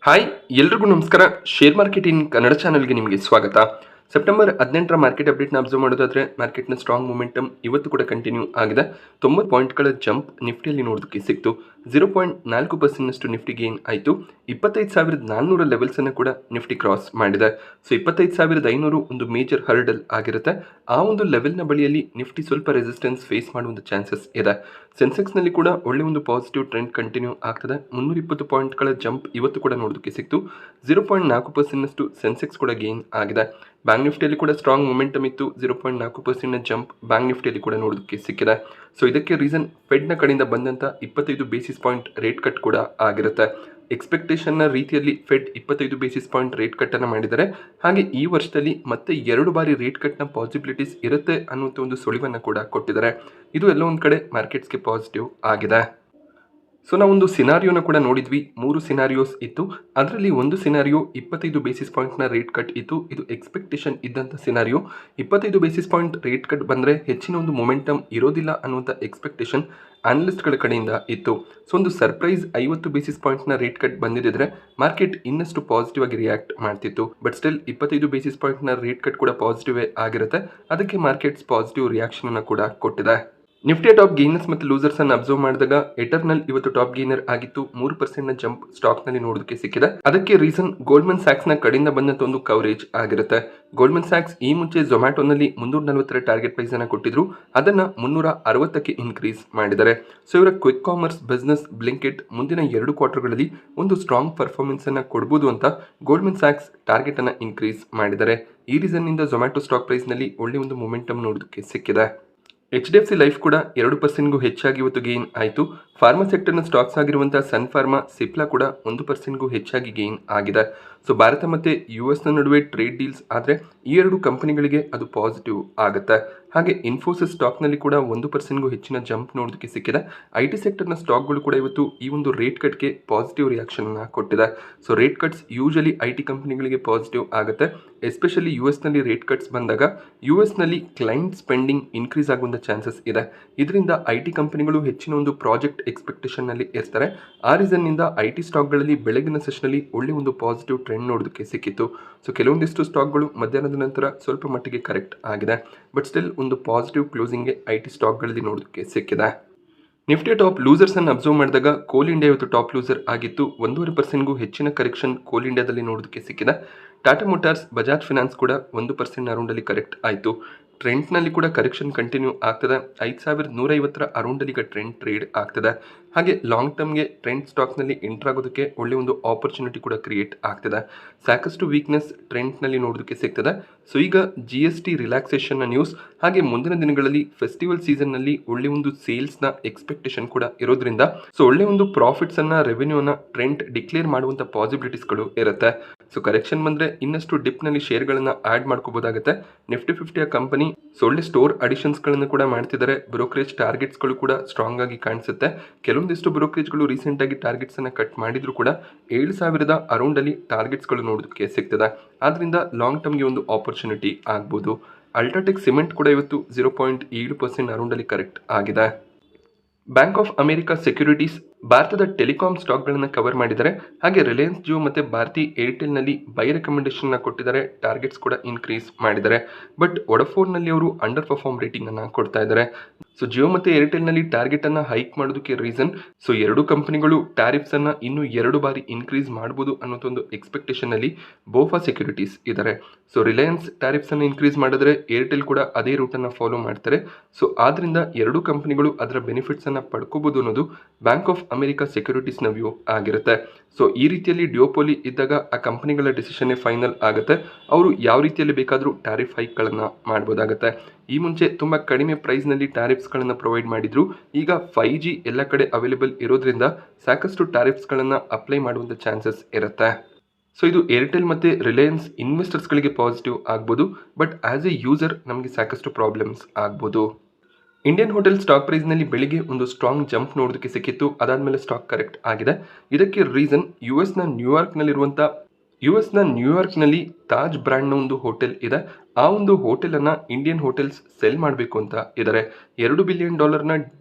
Hi ಎಲ್ರಿಗೂ ನಮಸ್ಕಾರ. Share market in Kannada ಚಾನಲ್ಗೆ ನಿಮಗೆ ಸ್ವಾಗತ. ಸೆಪ್ಟೆಂಬರ್ 18ರ ಮಾರ್ಕೆಟ್ ಅಪ್ಡೇಟ್ನ ಅಬ್ಸರ್ವ್ ಮಾಡೋದಾದ್ರೆ ಮಾರ್ಕೆಟ್ನ ಸ್ಟ್ರಾಂಗ್ ಮೂಮೆಂಟಮ್ ಇವತ್ತು ಕೂಡ ಕಂಟಿನ್ಯೂ ಆಗಿದೆ. 90 ಪಾಯಿಂಟ್ಗಳ ಜಂಪ್ ನಿಫ್ಟಿಯಲ್ಲಿ ನೋಡೋದಕ್ಕೆ ಸಿಕ್ತು. 0.4% ನಿಫ್ಟಿ ಗೇನ್ ಆಯಿತು. 25,400 ಲೆವೆಲ್ಸನ್ನು ಕೂಡ ನಿಫ್ಟಿ ಕ್ರಾಸ್ ಮಾಡಿದೆ. ಸೊ 25,500 ಒಂದು ಮೇಜರ್ ಹರ್ಡಲ್ ಆಗಿರುತ್ತೆ. ಆ ಒಂದು ಲೆವೆಲ್ನ ಬಳಿಯಲ್ಲಿ ನಿಫ್ಟಿ ಸ್ವಲ್ಪ ರೆಸಿಸ್ಟೆನ್ಸ್ ಫೇಸ್ ಮಾಡುವಂಥ ಚಾನ್ಸಸ್ ಇದೆ. ಸೆನ್ಸೆಕ್ಸ್ನಲ್ಲಿ ಕೂಡ ಒಳ್ಳೆ ಒಂದು ಪಾಸಿಟಿವ್ ಟ್ರೆಂಡ್ ಕಂಟಿನ್ಯೂ ಆಗ್ತದೆ. 320 ಪಾಯಿಂಟ್ಗಳ ಜಂಪ್ ಇವತ್ತು ಕೂಡ ನೋಡೋದಕ್ಕೆ ಸಿಕ್ತು. 0.4% ಸೆನ್ಸೆಕ್ಸ್ ಕೂಡ ಗೇನ್ ಆಗಿದೆ. ಬ್ಯಾಂಕ್ ನಿಫ್ಟಿಯಲ್ಲಿ ಕೂಡ ಸ್ಟ್ರಾಂಗ್ ಮೊಮೆಂಟಮ್ ಇತ್ತು. 0.4% ಜಂಪ್ ಬ್ಯಾಂಕ್ ನಿಫ್ಟಿಯಲ್ಲಿ ಕೂಡ ನೋಡೋದಕ್ಕೆ ಸಿಕ್ಕಿದೆ. ಸೊ ಇದಕ್ಕೆ ರೀಸನ್ ಫೆಡ್ನ ಕಡೆಯಿಂದ ಬಂದಂಥ 25 ಬೇಸಿಸ್ ಪಾಯಿಂಟ್ ರೇಟ್ ಕಟ್ ಕೂಡ ಆಗಿರುತ್ತೆ. ಎಕ್ಸ್ಪೆಕ್ಟೇಷನ್ನ ರೀತಿಯಲ್ಲಿ ಫೆಡ್ 25 ಬೇಸಿಸ್ ಪಾಯಿಂಟ್ ರೇಟ್ ಕಟ್ಟನ್ನು ಮಾಡಿದ್ದಾರೆ. ಹಾಗೆ ಈ ವರ್ಷದಲ್ಲಿ ಮತ್ತೆ 2 ಬಾರಿ ರೇಟ್ ಕಟ್ನ ಪಾಸಿಬಿಲಿಟೀಸ್ ಇರುತ್ತೆ ಅನ್ನುವಂಥ ಒಂದು ಸುಳಿವನ್ನು ಕೂಡ ಕೊಟ್ಟಿದ್ದಾರೆ. ಇದು ಎಲ್ಲ ಒಂದು ಕಡೆ ಮಾರ್ಕೆಟ್ಸ್ಗೆ ಪಾಸಿಟಿವ್ ಆಗಿದೆ. ಸೊ ನಾವೊಂದು ಸಿನಾರಿಯೋನ ಕೂಡ ನೋಡಿದ್ವಿ. 3 ಸಿನಾರಿಯೋಸ್ ಇತ್ತು. ಅದರಲ್ಲಿ ಒಂದು ಸಿನಾರಿಯೋ 25 ಬೇಸಿಸ್ ಪಾಯಿಂಟ್ನ ರೇಟ್ ಕಟ್ ಇತ್ತು. ಇದು ಎಕ್ಸ್ಪೆಕ್ಟೇಷನ್ ಇದ್ದಂಥ scenario. 25 basis point rate cut ಬಂದರೆ ಹೆಚ್ಚಿನ ಒಂದು ಮೊಮೆಂಟಮ್ ಇರೋದಿಲ್ಲ ಅನ್ನುವಂಥ ಎಕ್ಸ್ಪೆಕ್ಟೇಷನ್ ಅನಲಿಸ್ಟ್ಗಳ ಕಡೆಯಿಂದ ಇತ್ತು. ಸೊ ಒಂದು ಸರ್ಪ್ರೈಸ್ 50 ಬೇಸಿಸ್ ಪಾಯಿಂಟ್ನ ರೇಟ್ ಕಟ್ ಬಂದಿದ್ದರೆ ಮಾರ್ಕೆಟ್ ಇನ್ನಷ್ಟು ಪಾಸಿಟಿವ್ ಆಗಿ ರಿಯಾಕ್ಟ್ ಮಾಡ್ತಿತ್ತು. ಬಟ್ ಸ್ಟಿಲ್ 25 ಬೇಸಿಸ್ ಪಾಯಿಂಟ್ನ ರೇಟ್ ಕಟ್ ಕೂಡ ಪಾಸಿಟಿವ್ ಆಗಿರುತ್ತೆ. ಅದಕ್ಕೆ ಮಾರ್ಕೆಟ್ಸ್ ಪಾಸಿಟಿವ್ ರಿಯಾಕ್ಷನ್ ಕೂಡ ಕೊಟ್ಟಿದೆ. ನಿಫ್ಟಿಯ ಟಾಪ್ ಗೇನರ್ಸ್ ಮತ್ತು ಲೂಸರ್ಸ್ ಅನ್ನು ಅಬ್ಸರ್ವ್ ಮಾಡಿದಾಗ ಎಟರ್ನಲ್ ಇವತ್ತು ಟಾಪ್ ಗೇನರ್ ಆಗಿತ್ತು. 3% ಜಂಪ್ ಸ್ಟಾಕ್ ನಲ್ಲಿ ನೋಡೋದಕ್ಕೆ ಸಿಕ್ಕಿದೆ. ಅದಕ್ಕೆ ರೀಸನ್ ಗೋಲ್ಡ್ಮನ್ ಸ್ಯಾಕ್ಸ್ ನ ಕಡೆಯಿಂದ ಬಂದಂತ ಒಂದು ಕವರೇಜ್ ಆಗಿರುತ್ತೆ. ಗೋಲ್ಡ್ಮನ್ ಸ್ಯಾಕ್ಸ್ ಈ ಮುಂಚೆ ಝೊಮ್ಯಾಟೋನಲ್ಲಿ 340 ಟಾರ್ಗೆಟ್ ಪ್ರೈಸ್ ಅನ್ನು ಕೊಟ್ಟಿದ್ರು. ಅದನ್ನ 360ಕ್ಕೆ ಇನ್ಕ್ರೀಸ್ ಮಾಡಿದ್ದಾರೆ. ಸೊ ಇವರ ಕ್ವಿಕ್ ಕಾಮರ್ಸ್ ಬಿಸ್ನೆಸ್ ಬ್ಲಿಂಕಿಟ್ ಮುಂದಿನ 2 ಕ್ವಾರ್ಟರ್ಗಳಲ್ಲಿ ಒಂದು ಸ್ಟ್ರಾಂಗ್ ಪರ್ಫಾರ್ಮೆನ್ಸ್ ಅನ್ನ ಕೊಡಬಹುದು ಅಂತ ಗೋಲ್ಡ್ಮನ್ ಸ್ಯಾಕ್ಸ್ ಟಾರ್ಗೆಟ್ ಅನ್ನ ಇನ್ಕ್ರೀಸ್ ಮಾಡಿದ್ದಾರೆ. ಈ ರೀಸನ್ ನಿಂದ ಝೊಮ್ಯಾಟೋ ಸ್ಟಾಕ್ ಪ್ರೈಸ್ ನಲ್ಲಿ ಒಳ್ಳೆ ಒಂದು ಮೊಮೆಂಟಮ್ ನೋಡೋದಕ್ಕೆ ಸಿಕ್ಕಿದೆ. HDFC ಲೈಫ್ ಕೂಡ 2%ಗೂ ಹೆಚ್ಚಾಗಿ ಇವತ್ತು ಗೇನ್ ಆಯಿತು. ಫಾರ್ಮಾ ಸೆಕ್ಟರ್ನ ಸ್ಟಾಕ್ಸ್ ಆಗಿರುವಂತಹ ಸನ್ ಫಾರ್ಮಾ, ಸಿಪ್ಲಾ ಕೂಡ 1%ಗೂ ಹೆಚ್ಚಾಗಿ ಗೇನ್ ಆಗಿದೆ. ಸೊ ಭಾರತ ಮತ್ತು US ನಡುವೆ ಟ್ರೇಡ್ ಡೀಲ್ಸ್ ಆದರೆ ಈ 2 ಕಂಪನಿಗಳಿಗೆ ಅದು ಪಾಸಿಟಿವ್ ಆಗುತ್ತೆ. ಹಾಗೆ ಇನ್ಫೋಸಿಸ್ ಸ್ಟಾಕ್ನಲ್ಲಿ ಕೂಡ 1%ಗೂ ಹೆಚ್ಚಿನ ಜಂಪ್ ನೋಡೋದಕ್ಕೆ ಸಿಕ್ಕಿದೆ. IT ಸೆಕ್ಟರ್ನ ಸ್ಟಾಕ್ಗಳು ಕೂಡ ಇವತ್ತು ಈ ಒಂದು ರೇಟ್ ಕಟ್ಗೆ ಪಾಸಿಟಿವ್ ರಿಯಾಕ್ಷನ್ ಕೊಟ್ಟಿದೆ. So rate cuts usually IT ಕಂಪನಿಗಳಿಗೆ ಪಾಸಿಟಿವ್ ಆಗುತ್ತೆ. ಎಸ್ಪೆಷಲಿ US ರೇಟ್ ಕಟ್ಸ್ ಬಂದಾಗ US ಕ್ಲೈಂಟ್ ಸ್ಪೆಂಡಿಂಗ್ ಇನ್ಕ್ರೀಸ್ ಆಗುವಂಥ ಚಾನ್ಸಸ್ ಇದೆ. ಇದರಿಂದ IT ಕಂಪನಿಗಳು ಹೆಚ್ಚಿನ ಒಂದು ಪ್ರಾಜೆಕ್ಟ್ ಎಕ್ಸ್ಪೆಕ್ಟೇಷನ್ನಲ್ಲಿ ಇರ್ತಾರೆ. ಆ ರೀಸನ್ನಿಂದ IT ಸ್ಟಾಕ್ಗಳಲ್ಲಿ ಬೆಳಗಿನ ಸೆಷನಲ್ಲಿ ಒಳ್ಳೆ ಒಂದು ಪಾಸಿಟಿವ್ ಟ್ರೆಂಡ್ ನೋಡೋದಕ್ಕೆ ಸಿಕ್ಕಿತ್ತು. ಸೊ ಕೆಲವೊಂದಿಷ್ಟು ಸ್ಟಾಕ್ಗಳು ಮಧ್ಯಾಹ್ನದ ನಂತರ ಸ್ವಲ್ಪ ಮಟ್ಟಿಗೆ ಕರೆಕ್ಟ್ ಆಗಿದೆ. ಬಟ್ ಸ್ಟಿಲ್ ಒಂದು ಪಾಸಿಟಿವ್ ಕ್ಲೋಸಿಂಗ್ಗೆ IT ಸ್ಟಾಕ್ಗಳಲ್ಲಿ ನೋಡೋದಕ್ಕೆ ಸಿಕ್ಕಿದೆ. ನಿಫ್ಟಿಯ ಟಾಪ್ ಲೂಸರ್ಸ್ ಅನ್ನು ಅಬ್ಸರ್ವ್ ಮಾಡಿದಾಗ ಕೋಲ್ ಇಂಡಿಯಾ ಇವತ್ತು ಟಾಪ್ ಲೂಸರ್ ಆಗಿತ್ತು. 1.5%ಗೂ ಹೆಚ್ಚಿನ ಕರೆಕ್ಷನ್ ಕೋಲ್ ಇಂಡಿಯಾದಲ್ಲಿ ನೋಡೋದಕ್ಕೆ ಸಿಕ್ಕಿದೆ. ಟಾಟಾ ಮೋಟಾರ್ಸ್, ಬಜಾಜ್ ಫಿನಾನ್ಸ್ ಕೂಡ 1% ಅರೌಂಡಲ್ಲಿ ಕರೆಕ್ಟ್ ಆಯಿತು. ಟ್ರೆಂಡ್ನಲ್ಲಿ ಕೂಡ ಕರೆಕ್ಷನ್ ಕಂಟಿನ್ಯೂ ಆಗ್ತದೆ. 5,150 ಅರೌಂಡಲ್ಲಿ ಈಗ ಟ್ರೆಂಡ್ ಆಗ್ತದೆ. ಹಾಗೆ ಲಾಂಗ್ ಟರ್ಮ್ಗೆ ಟ್ರೆಂಡ್ ಸ್ಟಾಕ್ನಲ್ಲಿ ಎಂಟರ್ ಆಗೋದಕ್ಕೆ ಒಳ್ಳೆ ಒಂದು ಆಪರ್ಚುನಿಟಿ ಕೂಡ ಕ್ರಿಯೇಟ್ ಆಗ್ತದೆ. ಸಾಕಷ್ಟು ವೀಕ್ನೆಸ್ ಟ್ರೆಂಡ್ನಲ್ಲಿ ನೋಡೋದಕ್ಕೆ ಸಿಗ್ತದೆ. ಸೊ ಈಗ GST ರಿಲ್ಯಾಕ್ಸೇಷನ್ನ ನ್ಯೂಸ್ ಹಾಗೆ ಮುಂದಿನ ದಿನಗಳಲ್ಲಿ ಫೆಸ್ಟಿವಲ್ ಸೀಸನ್ನಲ್ಲಿ ಒಳ್ಳೆ ಒಂದು ಸೇಲ್ಸ್ನ ಎಕ್ಸ್ಪೆಕ್ಟೇಷನ್ ಕೂಡ ಇರೋದ್ರಿಂದ ಸೊ ಒಳ್ಳೆ ಒಂದು ಪ್ರಾಫಿಟ್ಸನ್ನು ರೆವೆನ್ಯೂನ ಟ್ರೆಂಡ್ ಡಿಕ್ಲೇರ್ ಮಾಡುವಂಥ ಪಾಸಿಬಿಲಿಟೀಸ್ಗಳು ಇರುತ್ತೆ. ಸೊ ಕರೆಕ್ಷನ್ ಬಂದರೆ ಇನ್ನಷ್ಟು ಡಿಪ್ನಲ್ಲಿ ಶೇರ್ಗಳನ್ನು ಆ್ಯಡ್ ಮಾಡ್ಕೋಬೋದಾಗುತ್ತೆ. ನಿಫ್ಟಿ 50ಯ ಕಂಪನಿ ಸೊ ಒಳ್ಳೆ ಸ್ಟೋರ್ ಅಡಿಷನ್ಸ್ಗಳನ್ನು ಕೂಡ ಮಾಡ್ತಿದ್ದಾರೆ. ಬ್ರೋಕರೇಜ್ ಟಾರ್ಗೆಟ್ಸ್ಗಳು ಕೂಡ ಸ್ಟ್ರಾಂಗ್ ಆಗಿ ಕಾಣಿಸುತ್ತೆ. ಕೆಲವೊಂದಿಷ್ಟು ಬ್ರೋಕರೇಜ್ಗಳು ರೀಸೆಂಟಾಗಿ ಟಾರ್ಗೆಟ್ಸನ್ನು ಕಟ್ ಮಾಡಿದ್ರು ಕೂಡ 7,000 ಅರೌಂಡಲ್ಲಿ ಟಾರ್ಗೆಟ್ಸ್ಗಳು ನೋಡೋದಕ್ಕೆ ಸಿಗ್ತದೆ. ಆದ್ದರಿಂದ ಲಾಂಗ್ ಟರ್ಮ್ಗೆ ಒಂದು ಆಪರ್ಚುನಿಟಿ ಆಗ್ಬೋದು. ಅಲ್ಟ್ರಾಟೆಕ್ ಸಿಮೆಂಟ್ ಕೂಡ ಇವತ್ತು 0.7% ಅರೌಂಡಲ್ಲಿ ಕರೆಕ್ಟ್ ಆಗಿದೆ. ಬ್ಯಾಂಕ್ ಆಫ್ ಅಮೆರಿಕಾ ಸೆಕ್ಯೂರಿಟೀಸ್ ಭಾರತದ ಟೆಲಿಕಾಂ ಸ್ಟಾಕ್ಗಳನ್ನು ಕವರ್ ಮಾಡಿದ್ದಾರೆ. ಹಾಗೆ ರಿಲಯನ್ಸ್ ಜಿಯೋ ಮತ್ತು ಭಾರತಿ ಏರ್ಟೆಲ್ನಲ್ಲಿ ಬೈ ರೆಕಮೆಂಡೇಶನ್ನ ಕೊಟ್ಟಿದ್ದಾರೆ. ಟಾರ್ಗೆಟ್ಸ್ ಕೂಡ ಇನ್ಕ್ರೀಸ್ ಮಾಡಿದ್ದಾರೆ. ಬಟ್ ವೊಡಫೋನ್ನಲ್ಲಿ ಅವರು ಅಂಡರ್ ಪರ್ಫಾರ್ಮ್ ರೇಟಿಂಗನ್ನು ಕೊಡ್ತಾ ಇದ್ದಾರೆ. ಸೊ ಜಿಯೋ ಮತ್ತು ಏರ್ಟೆಲ್ನಲ್ಲಿ ಟಾರ್ಗೆಟನ್ನು ಹೈಕ್ ಮಾಡೋದಕ್ಕೆ ರೀಸನ್ ಸೊ 2 ಕಂಪನಿಗಳು ಟ್ಯಾರಿಫ್ಸನ್ನು ಇನ್ನೂ 2 ಬಾರಿ ಇನ್ಕ್ರೀಸ್ ಮಾಡ್ಬೋದು ಅನ್ನೋದೊಂದು ಎಕ್ಸ್ಪೆಕ್ಟೇಷನ್ನಲ್ಲಿ ಬೋಫಾ ಸೆಕ್ಯೂರಿಟೀಸ್ ಇದ್ದಾರೆ. ಸೊ ರಿಲಯನ್ಸ್ ಟ್ಯಾರಿಫ್ಸನ್ನು ಇನ್ಕ್ರೀಸ್ ಮಾಡಿದ್ರೆ ಏರ್ಟೆಲ್ ಕೂಡ ಅದೇ ರೂಟನ್ನು ಫಾಲೋ ಮಾಡ್ತಾರೆ. ಸೊ ಆದ್ದರಿಂದ 2 ಕಂಪನಿಗಳು ಅದರ ಬೆನಿಫಿಟ್ಸನ್ನು ಪಡ್ಕೋಬೋದು ಅನ್ನೋದು ಬ್ಯಾಂಕ್ ಆಫ್ ಅಮೆರಿಕಾ ಸೆಕ್ಯೂರಿಟೀಸ್ನ ವ್ಯೂ ಆಗಿರುತ್ತೆ. ಸೊ ಈ ರೀತಿಯಲ್ಲಿ ಡ್ಯೂಪೋಲಿ ಇದ್ದಾಗ ಆ ಕಂಪನಿಗಳ ಡಿಸಿಷನ್ನೇ ಫೈನಲ್ ಆಗುತ್ತೆ. ಅವರು ಯಾವ ರೀತಿಯಲ್ಲಿ ಬೇಕಾದರೂ ಟ್ಯಾರಿಫ್ ಹೈಕ್ಗಳನ್ನು ಮಾಡ್ಬೋದಾಗುತ್ತೆ. ಈ ಮುಂಚೆ ತುಂಬ ಕಡಿಮೆ ಪ್ರೈಸ್ನಲ್ಲಿ ಟ್ಯಾರಿಫ್ಸ್ಗಳನ್ನು ಪ್ರೊವೈಡ್ ಮಾಡಿದ್ರು. ಈಗ 5G ಎಲ್ಲ ಕಡೆ ಅವೈಲೇಬಲ್ ಇರೋದ್ರಿಂದ ಸಾಕಷ್ಟು ಟ್ಯಾರಿಫ್ಸ್ಗಳನ್ನು ಅಪ್ಲೈ ಮಾಡುವಂಥ ಚಾನ್ಸಸ್ ಇರುತ್ತೆ. ಸೊ ಇದು ಏರ್ಟೆಲ್ ಮತ್ತು ರಿಲಯನ್ಸ್ ಇನ್ವೆಸ್ಟರ್ಸ್ಗಳಿಗೆ ಪಾಸಿಟಿವ್ ಆಗ್ಬೋದು. ಬಟ್ ಆ್ಯಸ್ ಎ ಯೂಸರ್ ನಮಗೆ ಸಾಕಷ್ಟು ಪ್ರಾಬ್ಲಮ್ಸ್ ಆಗ್ಬೋದು. ಇಂಡಿಯನ್ ಹೋಟೆಲ್ ಸ್ಟಾಕ್ ಪ್ರೈಸ್ನಲ್ಲಿ ಬೆಳಿಗ್ಗೆ ಒಂದು ಸ್ಟ್ರಾಂಗ್ ಜಂಪ್ ನೋಡೋದಕ್ಕೆ ಸಿಕ್ಕಿತ್ತು. ಅದಾದಮೇಲೆ ಸ್ಟಾಕ್ ಕರೆಕ್ಟ್ ಆಗಿದೆ. ಇದಕ್ಕೆ ರೀಸನ್ ಯುಎಸ್ನ ನ್ಯೂಯಾರ್ಕ್ನಲ್ಲಿ ತಾಜ್ ಬ್ರ್ಯಾಂಡ್ನ ಒಂದು ಹೋಟೆಲ್ ಇದೆ. ಆ ಒಂದು ಹೋಟೆಲನ್ನು ಇಂಡಿಯನ್ ಹೋಟೆಲ್ಸ್ ಸೆಲ್ ಮಾಡಬೇಕು ಅಂತ ಇದ್ದಾರೆ. $2 ಬಿಲಿಯನ್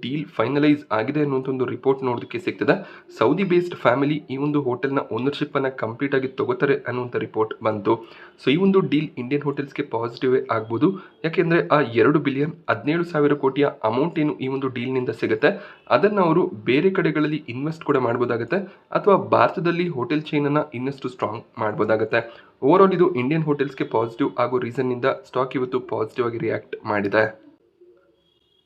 ಡೀಲ್ ಫೈನಲೈಸ್ ಆಗಿದೆ ಅನ್ನುವಂಥ ಒಂದು ರಿಪೋರ್ಟ್ ನೋಡೋದಕ್ಕೆ ಸಿಗ್ತದೆ. ಸೌದಿ ಬೇಸ್ಡ್ ಫ್ಯಾಮಿಲಿ ಈ ಒಂದು ಹೋಟೆಲ್ನ ಓನರ್ಶಿಪ್ಪನ್ನು ಕಂಪ್ಲೀಟ್ ಆಗಿ ತಗೋತಾರೆ ಅನ್ನುವಂಥ ರಿಪೋರ್ಟ್ ಬಂತು. ಸೊ ಈ ಒಂದು ಡೀಲ್ ಇಂಡಿಯನ್ ಹೋಟೆಲ್ಸ್ಗೆ ಪಾಸಿಟಿವ್ ಆಗ್ಬೋದು. ಯಾಕೆಂದರೆ ಆ $2 ಬಿಲಿಯನ್ 17,000 ಕೋಟಿಯ ಅಮೌಂಟ್ ಏನು ಈ ಒಂದು ಡೀಲ್ನಿಂದ ಸಿಗುತ್ತೆ ಅದನ್ನು ಅವರು ಬೇರೆ ಕಡೆಗಳಲ್ಲಿ ಇನ್ವೆಸ್ಟ್ ಕೂಡ ಮಾಡ್ಬೋದಾಗುತ್ತೆ ಅಥವಾ ಭಾರತದಲ್ಲಿ ಹೋಟೆಲ್ ಚೈನನ್ನು ಇನ್ನಷ್ಟು ಸ್ಟ್ರಾಂಗ್ ಮಾಡ್ಬೋದಾಗುತ್ತೆ. ಓವರ್ ಆಲ್ ಇದು ಇಂಡಿಯನ್ ಹೋಟೆಲ್ಸ್ಗೆ ಪಾಸಿಟಿವ್ ಆಗೋ ರೀಸನ್ನಿಂದ ಸ್ಟಾಕ್ ಇವತ್ತು ಪಾಸಿಟಿವ್ ಆಗಿ ರಿಯಾಕ್ಟ್ ಮಾಡಿದೆ.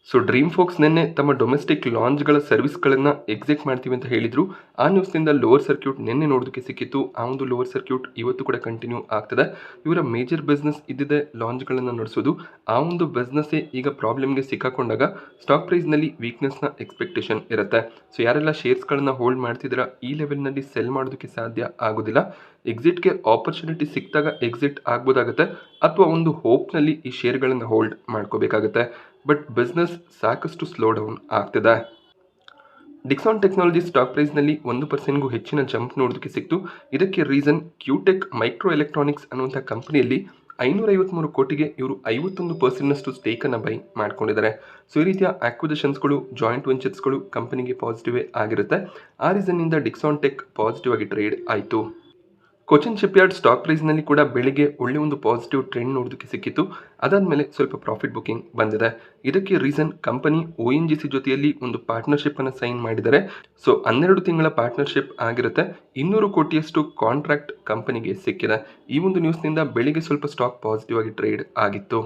ಸೊ ಡ್ರೀಮ್ ಫೋಕ್ಸ್ ನಿನ್ನೆ ತಮ್ಮ ಡೊಮೆಸ್ಟಿಕ್ ಲಾಂಚ್ಗಳ ಸರ್ವಿಸ್ಗಳನ್ನು ಎಕ್ಸಿಟ್ ಮಾಡ್ತೀವಿ ಅಂತ ಹೇಳಿದ್ರು. ಆ ನ್ಯೂಸ್ನಿಂದ ಲೋವರ್ ಸರ್ಕ್ಯೂಟ್ ನಿನ್ನೆ ನೋಡೋದಕ್ಕೆ ಸಿಕ್ಕಿತ್ತು. ಆ ಒಂದು ಲೋವರ್ ಸರ್ಕ್ಯೂಟ್ ಇವತ್ತು ಕೂಡ ಕಂಟಿನ್ಯೂ ಆಗ್ತದೆ. ಇವರ ಮೇಜರ್ ಬಿಸ್ನೆಸ್ ಇದ್ದಿದೆ ಲಾಂಚ್ಗಳನ್ನು ನಡೆಸೋದು. ಆ ಒಂದು ಬಿಸ್ನೆಸ್ಸೇ ಈಗ ಪ್ರಾಬ್ಲಮ್ಗೆ ಸಿಕ್ಕಾಕೊಂಡಾಗ ಸ್ಟಾಕ್ ಪ್ರೈಸ್ನಲ್ಲಿ ವೀಕ್ನೆಸ್ನ ಎಕ್ಸ್ಪೆಕ್ಟೇಷನ್ ಇರುತ್ತೆ. ಸೊ ಯಾರೆಲ್ಲ ಶೇರ್ಸ್ಗಳನ್ನು ಹೋಲ್ಡ್ ಮಾಡ್ತಿದ್ದೀರಾ ಈ ಲೆವೆಲ್ನಲ್ಲಿ ಸೆಲ್ ಮಾಡೋದಕ್ಕೆ ಸಾಧ್ಯ ಆಗೋದಿಲ್ಲ. ಎಕ್ಸಿಟ್ಗೆ ಆಪರ್ಚುನಿಟಿ ಸಿಕ್ಕಿದಾಗ ಎಕ್ಸಿಟ್ ಆಗ್ಬೋದಾಗುತ್ತೆ ಅಥವಾ ಒಂದು ಹೋಪ್ನಲ್ಲಿ ಈ ಶೇರ್ಗಳನ್ನು ಹೋಲ್ಡ್ ಮಾಡ್ಕೋಬೇಕಾಗುತ್ತೆ. ಬಟ್ ಬಿಸ್ನೆಸ್ ಸಾಕಷ್ಟು ಸ್ಲೋ ಡೌನ್ ಆಗ್ತಿದೆ. ಡಿಕ್ಸಾನ್ ಟೆಕ್ನಾಲಜಿ ಸ್ಟಾಕ್ ಪ್ರೈಸ್ನಲ್ಲಿ 1% ಹೆಚ್ಚಿನ ಜಂಪ್ ನೋಡೋದಕ್ಕೆ ಸಿಕ್ತು. ಇದಕ್ಕೆ ರೀಸನ್ ಕ್ಯೂಟೆಕ್ ಮೈಕ್ರೋ ಎಲೆಕ್ಟ್ರಾನಿಕ್ಸ್ ಅನ್ನುವಂಥ ಕಂಪನಿಯಲ್ಲಿ 553 ಕೋಟಿಗೆ ಇವರು 51% ಸ್ಟೇಕನ್ನು ಬೈ ಮಾಡ್ಕೊಂಡಿದ್ದಾರೆ. ಸೊ ಈ ರೀತಿಯ ಆಕ್ವಿಸಿಷನ್ಸ್ಗಳು ಜಾಯಿಂಟ್ ವೆಂಚರ್ಸ್ಗಳು ಕಂಪನಿಗೆ ಪಾಸಿಟಿವ್ ಆಗಿರುತ್ತೆ. ಆ ರೀಸನ್ನಿಂದ ಡಿಕ್ಸಾನ್ ಟೆಕ್ ಪಾಸಿಟಿವ್ ಆಗಿ ಟ್ರೇಡ್ ಆಯಿತು. ಕೊಚಿನ್ ಶಿಪ್ಯಾರ್ಡ್ ಸ್ಟಾಕ್ ಪ್ರೈಸ್ನಲ್ಲಿ ಕೂಡ ಬೆಳಿಗ್ಗೆ ಒಳ್ಳೆ ಒಂದು ಪಾಸಿಟಿವ್ ಟ್ರೆಂಡ್ ನೋಡೋದಕ್ಕೆ ಸಿಕ್ಕಿತ್ತು. ಅದಾದಮೇಲೆ ಸ್ವಲ್ಪ ಪ್ರಾಫಿಟ್ ಬುಕಿಂಗ್ ಬಂದಿದೆ. ಇದಕ್ಕೆ ರೀಸನ್ ಕಂಪನಿ ONGC ಜೊತೆಯಲ್ಲಿ ಒಂದು ಪಾರ್ಟ್ನರ್ಶಿಪ್ಪನ್ನು ಸೈನ್ ಮಾಡಿದ್ದಾರೆ. ಸೊ 12 ತಿಂಗಳ ಪಾರ್ಟ್ನರ್ಶಿಪ್ ಆಗಿರುತ್ತೆ. 200 ಕೋಟಿಯಷ್ಟು ಕಾಂಟ್ರಾಕ್ಟ್ ಕಂಪನಿಗೆ ಸಿಕ್ಕಿದೆ. ಈ ಒಂದು ನ್ಯೂಸ್ನಿಂದ ಬೆಳಿಗ್ಗೆ ಸ್ವಲ್ಪ ಸ್ಟಾಕ್ ಪಾಸಿಟಿವ್ ಆಗಿ ಟ್ರೇಡ್ ಆಗಿತ್ತು.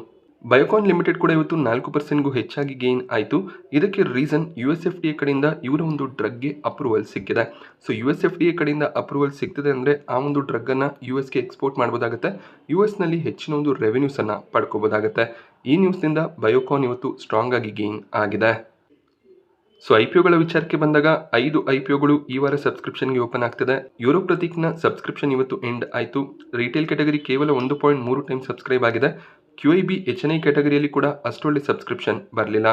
ಬಯೋಕಾನ್ ಲಿಮಿಟೆಡ್ ಕೂಡ ಇವತ್ತು 4% ಹೆಚ್ಚಾಗಿ ಗೇನ್ ಆಯಿತು. ಇದಕ್ಕೆ ರೀಸನ್ USFDA ಕಡೆಯಿಂದ ಇವರ ಒಂದು ಡ್ರಗ್ಗೆ ಅಪ್ರೂವಲ್ ಸಿಕ್ಕಿದೆ. ಸೊ USFDA ಕಡೆಯಿಂದ ಅಪ್ರೂವಲ್ ಸಿಗ್ತದೆ ಅಂದರೆ ಆ ಒಂದು ಡ್ರಗ್ಗನ್ನು US ಗೆ ಎಕ್ಸ್ಪೋರ್ಟ್ ಮಾಡ್ಬೋದಾಗುತ್ತೆ. US ನಲ್ಲಿ ಹೆಚ್ಚಿನ ಒಂದು ರೆವೆನ್ಯೂಸನ್ನು ಪಡ್ಕೋಬೋದಾಗುತ್ತೆ. ಈ ನ್ಯೂಸ್ನಿಂದ ಬಯೋಕಾನ್ ಇವತ್ತು ಸ್ಟ್ರಾಂಗ್ ಆಗಿ ಗೇನ್ ಆಗಿದೆ. ಸೊ IPOಗಳ ವಿಚಾರಕ್ಕೆ ಬಂದಾಗ 5 IPOಗಳು ಈ ವಾರ ಸಬ್ಸ್ಕ್ರಿಪ್ಷನ್ಗೆ ಓಪನ್ ಆಗ್ತದೆ. ಯೂರೋ ಪ್ರತೀಕ್ನ ಸಬ್ಸ್ಕ್ರಿಪ್ಷನ್ ಇವತ್ತು ಎಂಡ್ ಆಯಿತು. ರಿಟೇಲ್ ಕ್ಯಾಟಗರಿ ಕೇವಲ 1.3 ಟೈಮ್ ಸಬ್ಸ್ಕ್ರೈಬ್ ಆಗಿದೆ. QIB HNI ಕ್ಯಾಟಗರಿಯಲ್ಲಿ ಕೂಡ ಅಷ್ಟೊಳ್ಳೆ ಸಬ್ಸ್ಕ್ರಿಪ್ಷನ್ ಬರಲಿಲ್ಲ.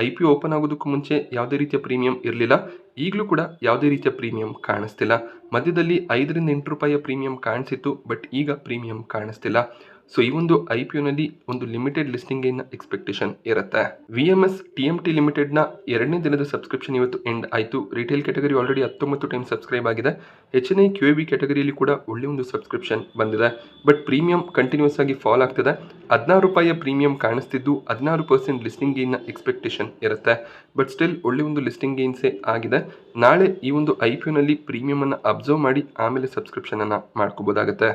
IPO ಓಪನ್ ಆಗೋದಕ್ಕೂ ಮುಂಚೆ ಯಾವುದೇ ರೀತಿಯ ಪ್ರೀಮಿಯಂ ಇರಲಿಲ್ಲ. ಈಗಲೂ ಕೂಡ ಯಾವುದೇ ರೀತಿಯ ಪ್ರೀಮಿಯಂ ಕಾಣಿಸ್ತಿಲ್ಲ. ಮಧ್ಯದಲ್ಲಿ 5 ರಿಂದ 8 ರೂಪಾಯಿಯ ಪ್ರೀಮಿಯಂ ಕಾಣಿಸಿತ್ತು, ಬಟ್ ಈಗ ಪ್ರೀಮಿಯಂ ಕಾಣಿಸ್ತಿಲ್ಲ. ಸೊ ಈ ಒಂದು IPOನಲ್ಲಿ ಒಂದು ಲಿಮಿಟೆಡ್ ಲಿಸ್ಟಿಂಗ್ ಗೇನ್ನ ಎಕ್ಸ್ಪೆಕ್ಟೇಷನ್ ಇರುತ್ತೆ. VMS TMT ಲಿಮಿಟೆಡ್ನ 2ನೇ ದಿನದ ಸಬ್ಸ್ಕ್ರಿಪ್ಷನ್ ಇವತ್ತು ಎಂಡ್ ಆಯಿತು. Retail category already 19 time subscribe ಆಗಿದೆ. HNI QIB ಕ್ಯಾಟಗರಿಯಲ್ಲಿ ಕೂಡ ಒಳ್ಳೆ ಒಂದು ಸಬ್ಸ್ಕ್ರಿಪ್ಷನ್ ಬಂದಿದೆ. ಬಟ್ ಪ್ರೀಮಿಯಂ ಕಂಟಿನ್ಯೂಸ್ ಆಗಿ ಫಾಲ್ ಆಗ್ತಿದೆ. 16 ರೂಪಾಯಿಯ ಪ್ರೀಮಿಯಂ ಕಾಣಿಸ್ತಿದ್ದು 16% ಲಿಸ್ಟಿಂಗ್ ಗೇನ್ನ ಎಕ್ಸ್ಪೆಕ್ಟೇಷನ್ ಇರುತ್ತೆ. ಬಟ್ ಸ್ಟಿಲ್ ಒಳ್ಳೆ ಒಂದು ಲಿಸ್ಟಿಂಗ್ ಗೇನ್ಸೇ ಆಗಿದೆ. ನಾಳೆ ಈ ಒಂದು IPOನಲ್ಲಿ ಪ್ರೀಮಿಯಮನ್ನು ಅಬ್ಸರ್ವ್ ಮಾಡಿ ಆಮೇಲೆ ಸಬ್ಸ್ಕ್ರಿಪ್ಷನನ್ನು ಮಾಡ್ಕೋಬೋದಾಗುತ್ತೆ.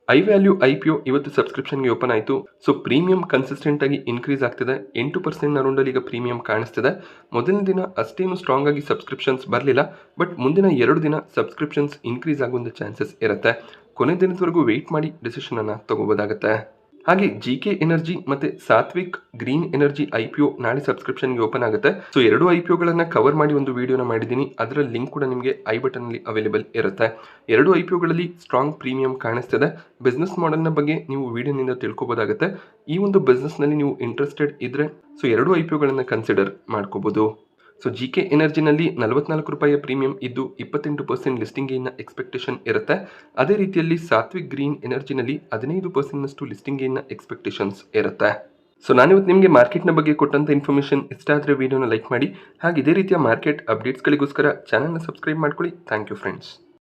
iValue IPO ಇವತ್ತು ಸಬ್ಸ್ಕ್ರಿಪ್ಷನ್ಗೆ ಓಪನ್ ಆಯಿತು. ಸೊ ಪ್ರೀಮಿಯಂ ಕನ್ಸಿಸ್ಟೆಂಟ್ ಆಗಿ ಇನ್ಕ್ರೀಸ್ ಆಗ್ತಿದೆ. 8% ಅರೌಂಡಲ್ಲಿ ಈಗ ಪ್ರೀಮಿಯಂ ಕಾಣಿಸ್ತಿದೆ. ಮೊದಲನೇ ದಿನ ಅಷ್ಟೇನು ಸ್ಟ್ರಾಂಗ್ ಆಗಿ ಸಬ್ಸ್ಕ್ರಿಪ್ಷನ್ಸ್ ಬರಲಿಲ್ಲ, ಬಟ್ ಮುಂದಿನ 2 ದಿನ ಸಬ್ಸ್ಕ್ರಿಪ್ಷನ್ಸ್ ಇನ್ಕ್ರೀಸ್ ಆಗುವಂಥ ಚಾನ್ಸಸ್ ಇರುತ್ತೆ. ಕೊನೆ ದಿನದವರೆಗೂ ವೆಯ್ಟ್ ಮಾಡಿ ಡಿಸಿಷನನ್ನು ತಗೋಬೋದಾಗುತ್ತೆ. ಹಾಗೆ GK ಎನರ್ಜಿ ಮತ್ತು ಸಾತ್ವಿಕ್ ಗ್ರೀನ್ ಎನರ್ಜಿ IPO ನಾಳೆ ಸಬ್ಸ್ಕ್ರಿಪ್ಷನ್ಗೆ ಓಪನ್ ಆಗುತ್ತೆ. ಸೊ 2 IPOಗಳನ್ನು ಕವರ್ ಮಾಡಿ ಒಂದು ವಿಡಿಯೋನ ಮಾಡಿದ್ದೀನಿ. ಅದರ ಲಿಂಕ್ ಕೂಡ ನಿಮಗೆ ಐ ಬಟನ್ನಲ್ಲಿ ಅವೈಲೇಬಲ್ ಇರುತ್ತೆ. 2 IPOಗಳಲ್ಲಿ ಸ್ಟ್ರಾಂಗ್ ಪ್ರೀಮಿಯಂ ಕಾಣಿಸ್ತಿದೆ. ಬಿಸ್ನೆಸ್ ಮಾಡೆಲ್ನ ಬಗ್ಗೆ ನೀವು ವಿಡಿಯೋನಿಂದ ತಿಳ್ಕೊಬೋದಾಗುತ್ತೆ. ಈ ಒಂದು ಬಿಸ್ನೆಸ್ನಲ್ಲಿ ನೀವು ಇಂಟ್ರೆಸ್ಟೆಡ್ ಇದ್ದರೆ ಸೊ 2 IPOಗಳನ್ನು ಕನ್ಸಿಡರ್ ಮಾಡ್ಕೋಬೋದು. ಸೊ GK ಎನರ್ಜಿನಲ್ಲಿ 44 ರೂಪಾಯಿಯ ಪ್ರೀಮಿಯಂ ಇದ್ದು 28% ಲಿಸ್ಟಿಂಗ್ ಗೇನ್ನ ಎಕ್ಸ್ಪೆಕ್ಟೇಷನ್ ಇರುತ್ತೆ. ಅದೇ ರೀತಿಯಲ್ಲಿ ಸಾತ್ವಿಕ್ ಗ್ರೀನ್ ಎನರ್ಜಿನಲ್ಲಿ 15% ಲಿಸ್ಟಿಂಗ್ ಗೇನ್ನ ಎಕ್ಸ್ಪೆಕ್ಟೇಷನ್ಸ್ ಇರುತ್ತೆ. ಸೊ ನಾನಿವತ್ತು ನಿಮಗೆ ಮಾರ್ಕೆಟ್ನ ಬಗ್ಗೆ ಕೊಟ್ಟಂಥ ಇನ್ಫಾರ್ಮೇಷನ್ ಇಷ್ಟ ಆದರೆ ವಿಡಿಯೋನ ಲೈಕ್ ಮಾಡಿ. ಹಾಗೆ ಇದೇ ರೀತಿಯ ಮಾರ್ಕೆಟ್ ಅಪ್ಡೇಟ್ಸ್ಗಳಿಗೋಸ್ಕರ ಚಾನಲ್ನ ಸಬ್ಸ್ಕ್ರೈಬ್ ಮಾಡ್ಕೊಳ್ಳಿ. Thank you friends.